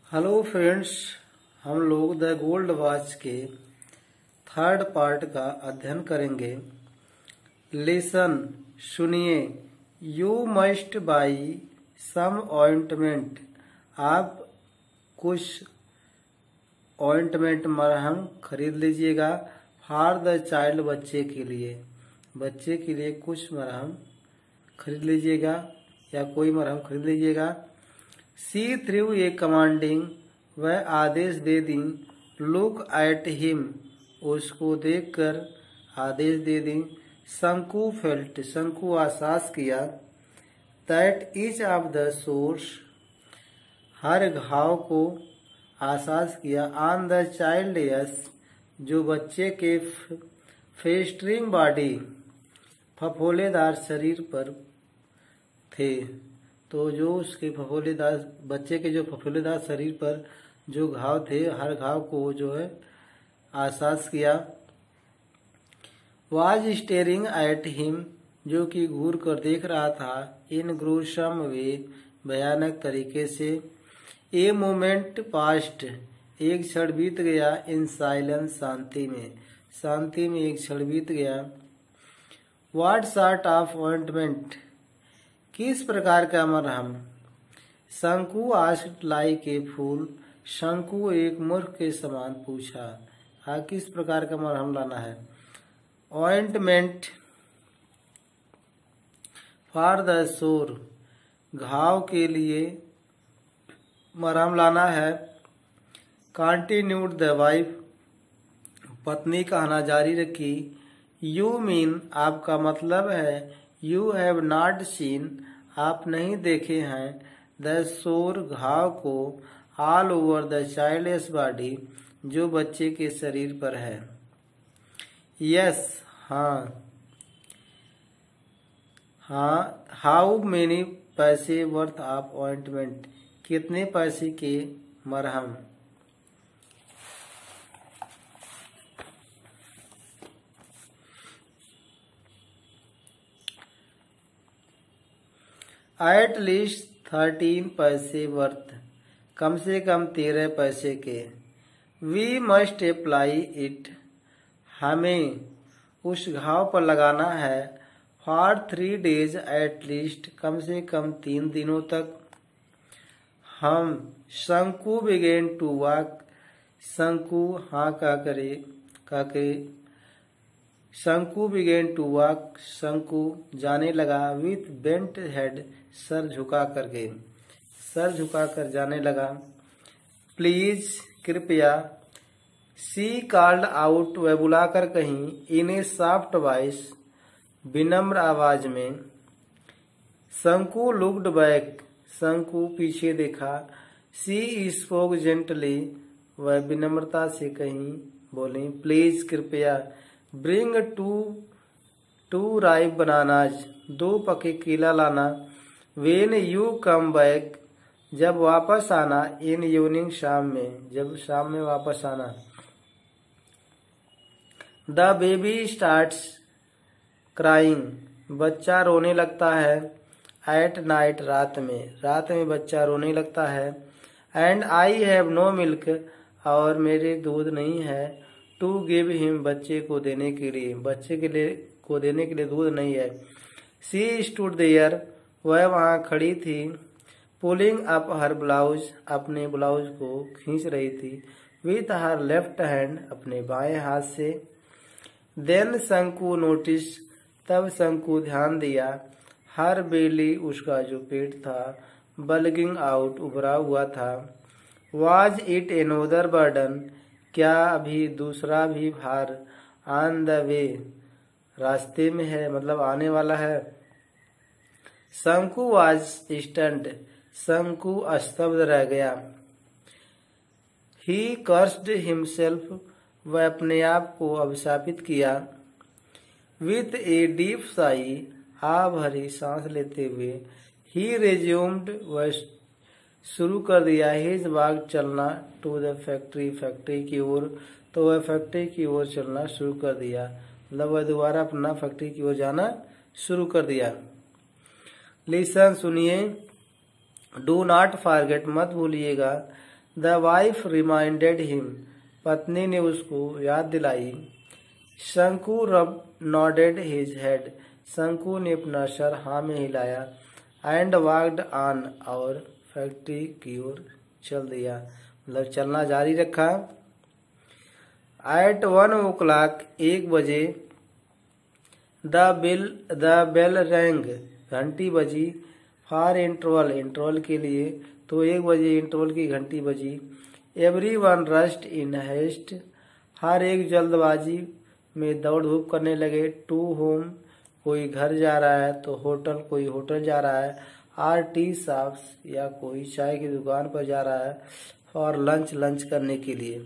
Hello friends, हम लोग the gold watch के थर्ड पार्ट का अध्ययन करेंगे। लेसन सुनिए। You must buy some ointment. आप कुछ ऑइंटमेंट मरहम खरीद लीजिएगा। फॉर द चाइल्ड, बच्चे के लिए कुछ मरहम खरीद लीजिएगा या कोई मरहम खरीद लीजिएगा। सी थ्रू ए कमांडिंग, वह आदेश दे दी। लुक एट हिम, उसको देखकर आदेश दे दी। शंकु फेल्ट, शंकु आसास किया। That each of the sores, हर घाव को आसास किया। ऑन द चाइल्ड, यस, जो बच्चे के फेस्टरिंग बॉडी, फफोलेदार शरीर पर थे। तो जो उसके बच्चे के जो फफोलेदार शरीर पर जो घाव थे, हर घाव को जो है आसास किया। वाज स्टेरिंग एट हिम, जो कि घूर कर देख रहा था। इन ग्रूसम वे, भयानक तरीके से। ए मोमेंट पास्ट, एक क्षण बीत गया। इन साइलेंस, शांति में एक क्षण बीत गया। व्हाट सॉर्ट ऑफ ऑइंटमेंट, किस प्रकार का मरहम। शंकु आस्क्ड लाइक ए फूल, शंकु एक मूर्ख के समान पूछा। हाँ, किस प्रकार का मरहम लाना है। ऑइंटमेंट फॉर द सोर, घाव के लिए मरहम लाना है। कंटिन्यूड द वाइफ, पत्नी कहना जारी रखी। यू मीन, आपका मतलब है। यू हैव नॉट सीन, आप नहीं देखे हैं। द सोर, घाव को। All over the child's body, जो बच्चे के शरीर पर है। यस, हाँ। हाउ मेनी पैसे वर्थ ऑफ ऑइंटमेंट, कितने पैसे के मरहम। एट लीस्ट 13 पैसे वर्थ, कम से कम 13 पैसे के। वी मस्ट अप्लाई इट, हमें उस घाव पर लगाना है। फॉर 3 days एट लीस्ट, कम से कम 3 दिनों तक। हम शंकु बिगेन टू वॉक, शंकु हाँ काके शंकु बिगेन टू वॉक, शंकु जाने लगा। विथ बेंट हेड, सर झुकाकर जाने लगा। प्लीज, कृपया। सी कॉल्ड आउट, वह बुलाकर कहीं। इन ए सॉफ्ट वॉइस, विनम्र आवाज में। शंकु लुक्ड बैक, शंकु पीछे देखा। सी स्पोक जेंटली, वह विनम्रता से कहीं बोली। प्लीज, कृपया। ब्रिंग 2 राइप बनानाज, 2 पके केला लाना। वेन यू कम बैक, जब वापस आना। इन इवनिंग, शाम में, जब शाम में वापस आना। द बेबी स्टार्ट्स क्राइंग, बच्चा रोने लगता है। एट नाइट, रात में बच्चा रोने लगता है। And I have no milk, और मेरे दूध नहीं है। टू गिव हिम, बच्चे को देने के लिए दूध नहीं है। सी स्टूड देयर, वह वहां खड़ी थी। पुलिंग अप हर ब्लाउज, अपने ब्लाउज को खींच रही थी। विथ हर लेफ्ट हैंड, अपने बाएं हाथ से। देन शंकु नोटिस, तब शंकु ध्यान दिया। हर बेली, उसका जो पेट था। बल्गिंग आउट, उभरा हुआ था। वाज इट एनोदर बर्डन, क्या अभी दूसरा भी भार। ऑन द वे, रास्ते में है, मतलब आने वाला है। शंकु वाज स्टन्ड, शंकु स्तब्ध रह गया। ही कर्स्ड हिमसेल्फ, वह अपने आप को अभिशापित किया। विथ ए डीप साई, आ भरी सांस लेते हुए। ही रेज्यूम्ड, वह शुरू कर दिया। हिज वॉक, चलना। टू द फैक्ट्री की ओर, तो वह फैक्ट्री की ओर चलना शुरू कर दिया। मतलब वह दोबारा अपना फैक्ट्री की ओर जाना शुरू कर दिया। लिसन, सुनिए। डू नॉट फॉरगेट, मत भूलिएगा। द वाइफ रिमाइंडेड हिम, पत्नी ने उसको याद दिलाई। शंकु रब नॉडेड हिज हेड, शंकु ने अपना सर हाँ में हिलाया। एंड वॉक्ड ऑन, और फैक्ट्री की ओर चल दिया, मतलब चलना जारी रखा। एट 1 o'clock, 1 बजे, द बेल रैंग, घंटी बजी। फॉर इंटरवल, इंटरवल के लिए, तो 1 बजे इंटरवल की घंटी बजी। Everyone rushed in haste, हर एक जल्दबाजी में दौड़ धूप करने लगे। टू होम, कोई घर जा रहा है, तो होटल, कोई होटल जा रहा है। आर टी शॉप्स, या कोई चाय की दुकान पर जा रहा है। और लंच, लंच करने के लिए।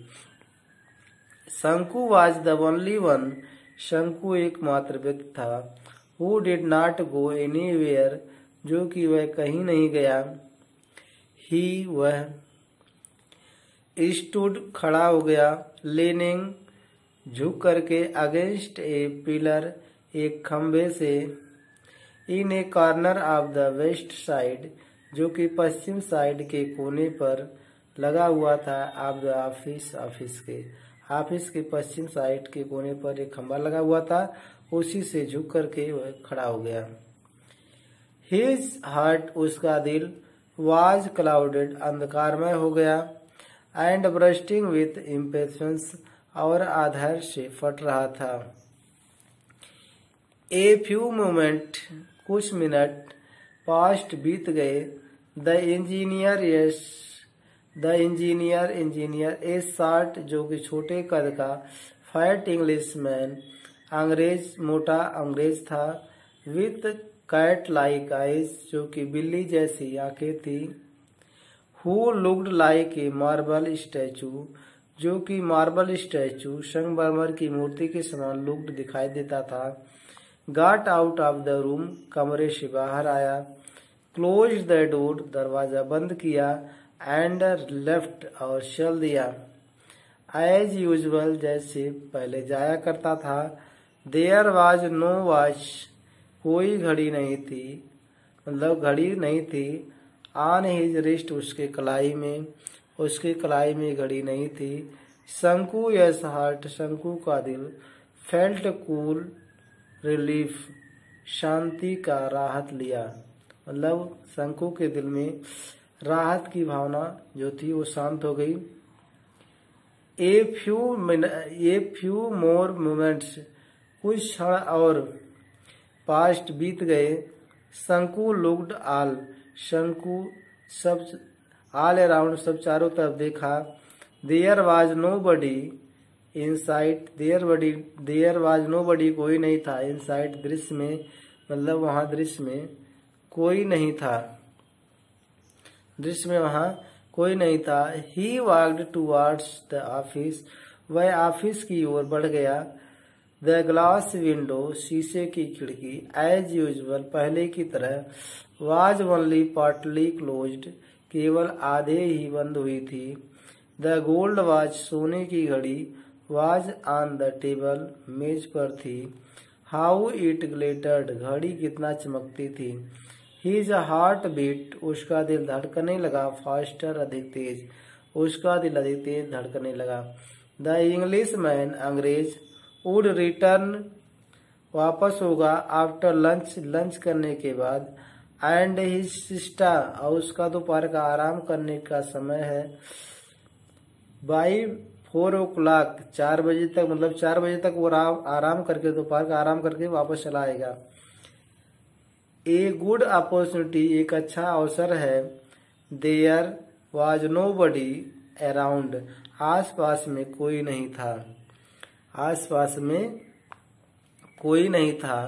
शंकु वाज द ओनली वन, शंकु एकमात्र व्यक्ति था। Who did not go anywhere, जो कि वह कहीं नहीं गया। ही, वह, स्टूड, खड़ा हो गया। लीनिंग, झुक करके। अगेंस्ट ए पिलर, एक खंबे से। In a corner of the west side, जो कि पश्चिम साइड के कोने पर लगा हुआ था। ऑफ द ऑफिस, ऑफिस के पश्चिम साइड के कोने पर एक खंबा लगा हुआ था, उसी से झुक करके वह खड़ा हो गया। हिज हार्ट, उसका दिल। वाज क्लाउडेड, अंधकारमय हो गया। एंड ब्रस्टिंग विथ इम्पेशंस, और आधार से फट रहा था। ए फ्यू मोमेंट, कुछ मिनट। पास्ट, बीत गए। The engineer, yes, the engineer. A short, जो कि छोटे कद का। फैट इंग्लिशमैन, अंग्रेज, मोटा अंग्रेज था। विथ कैट लाइक आइज, जो कि बिल्ली जैसी आंखें थी। Who looked like a marble statue, जो कि मार्बल स्टैचू, संगमरमर की मूर्ति के समान लुक्ड, दिखाई देता था। Got out of the room, कमरे से बाहर आया। क्लोज द डोर, दरवाजा बंद किया। एंड लेफ्ट, और चल दिया। एज यूजुअल, जैसे पहले जाया करता था। देयर वाज नो वॉच, कोई घड़ी नहीं थी, मतलब घड़ी नहीं थी। ऑन हिज रिस्ट, उसके कलाई में, उसकी कलाई में घड़ी नहीं थी। शंकु यस हार्ट, शंकु का दिल। फेल्ट कूल रिलीफ, शांति का राहत लिया, मतलब शंकु के दिल में राहत की भावना जो थी वो शांत हो गई। ए फ्यू मोर मोमेंट्स, कुछ क्षण और। पास्ट, बीत गए। शंकु लुक्ड ऑल, शंकु सब, ऑल अराउंड, सब चारों तरफ देखा। There was nobody in sight, there was nobody, कोई नहीं था। इन साइट, दृश्य में, मतलब वहां दृश्य में कोई नहीं था, दृश्य में वहां कोई नहीं था। ही वॉक्ड टूवर्ड्स द ऑफिस, वह ऑफिस की ओर बढ़ गया। द ग्लास विंडो, शीशे की खिड़की। एज यूजुअल, पहले की तरह। वाज ओनली पार्टली क्लोज्ड, केवल आधे ही बंद हुई थी। द गोल्ड वॉच, सोने की घड़ी। वाज ऑन द टेबल, मेज पर थी। हाउ इट ग्लिटर्ड, घड़ी कितना चमकती थी। हिज हार्ट बीट, उसका दिल धड़कने लगा। फास्टर, अधिक तेज, उसका दिल अधिक तेज धड़कने लगा। द इंग्लिश मैन, अंग्रेज। वुड रिटर्न, वापस होगा। आफ्टर लंच, लंच करने के बाद। एंड हिज सिस्टर, और उसका दोपहर का आराम करने का समय है। बाई 4 o'clock, 4 बजे तक, मतलब 4 बजे तक वो आराम करके, दोपहर का आराम करके वापस चला आएगा। ए गुड अपॉर्चुनिटी, एक अच्छा अवसर है। There was nobody around, आस पास में कोई नहीं था, आस पास में कोई नहीं था।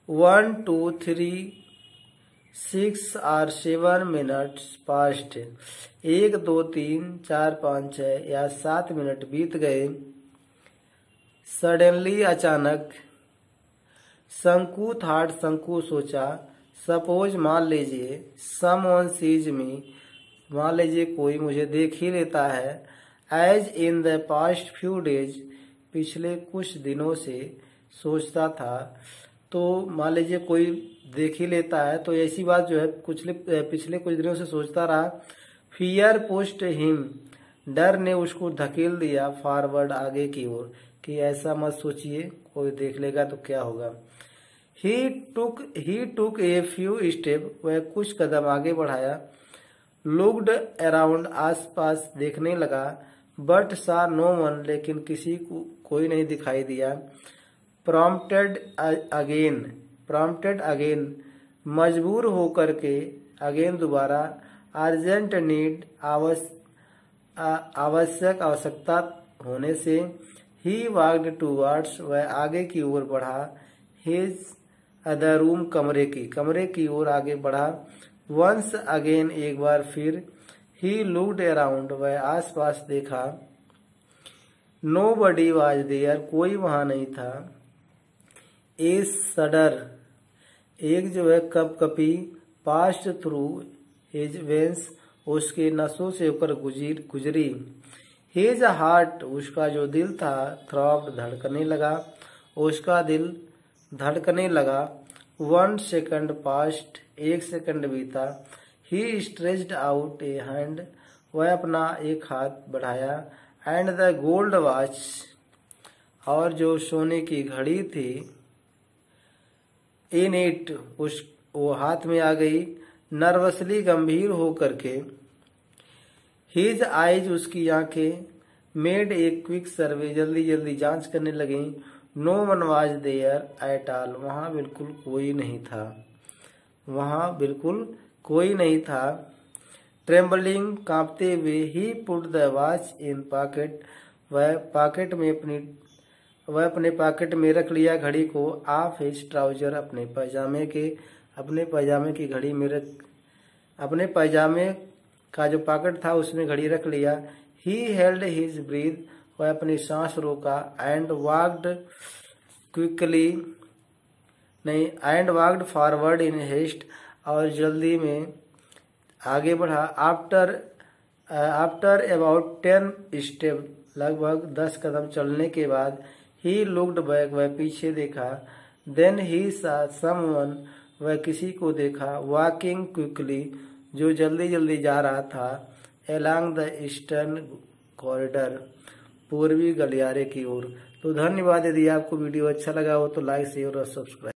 1 2 3 6 और 7 मिनट्स पास्ट, 1 2 3 4 5 6 या 7 मिनट बीत गए। सडनली, अचानक। शंकु थॉट, शंकु सोचा। सपोज, मान लीजिए। समवन सीज मी, मान लीजिए कोई मुझे देख ही लेता है। As in the past few days, पिछले कुछ दिनों से सोचता था। तो मान लीजिए कोई देख ही लेता है, तो ऐसी बात जो है पिछले कुछ दिनों से सोचता रहा। फियर पुश्ड हिम, डर ने उसको धकेल दिया, फॉरवर्ड आगे की ओर, कि ऐसा मत सोचिए, कोई देख लेगा तो क्या होगा। ही टुक ए फ्यू स्टेप, वह कुछ कदम आगे बढ़ाया। लुक्ड अराउंड, आस पास देखने लगा। बट सा नो वन, लेकिन किसी को कोई नहीं दिखाई दिया। प्रॉम्प्टेड अगेन, मजबूर होकर के, अगेन दोबारा। अर्जेंट नीड, आवश्यकता होने से। ही वॉक्ड टूवर्ड्स, वह आगे की ओर बढ़ा। हिज अदर रूम, कमरे की ओर आगे बढ़ा। वंस अगेन, एक बार फिर। ही लुक्ड अराउंड, वह आस पास देखा। नोबडी वाज देयर, कोई वहां नहीं था। ए सडर, एक जो है कपकपी, पास्ट थ्रू हिज वेन्स, उसके नसों से होकर गुजरी। हिज हार्ट, उसका जो दिल था, थ्रॉब्ड, धड़कने लगा, उसका दिल धड़कने लगा। 1 सेकंड पास्ट, 1 सेकंड बीता। ही स्ट्रेच्ड आउट ए हैंड, वह अपना एक हाथ बढ़ाया। एंड द गोल्ड वॉच, और जो सोने की घड़ी थी, इन इट, वो हाथ में आ गई। नर्वसली, गंभीर होकर के। हिज आइज, उसकी आंखें। मेड ए क्विक सर्वे, जल्दी जल्दी जांच करने लगी। No one was there at all, वहां बिल्कुल कोई नहीं था, वहां बिल्कुल कोई नहीं था। ट्रेम्बलिंग, कांपते हुए। He put the watch in pocket, वह अपने पॉकेट में रख लिया घड़ी को। ऑफ हिज ट्राउजर, अपने पैजामे की घड़ी में अपने पैजामे का जो पॉकेट था उसमें घड़ी रख लिया। ही हेल्ड हिज ब्रीथ, वह अपनी सांस रोका। And walked forward in haste, और जल्दी में आगे बढ़ा। आफ्टर अबाउट 10 स्टेप, लगभग 10 कदम चलने के बाद। ही लुक्ड बैक, वह पीछे देखा। देन ही सा समवन, वह किसी को देखा। वॉकिंग क्विकली, जो जल्दी जल्दी जा रहा था। अलोंग द ईस्टर्न कॉरिडोर, पूर्वी गलियारे की ओर। तो धन्यवाद। यदि आपको वीडियो अच्छा लगा हो तो लाइक शेयर और सब्सक्राइब।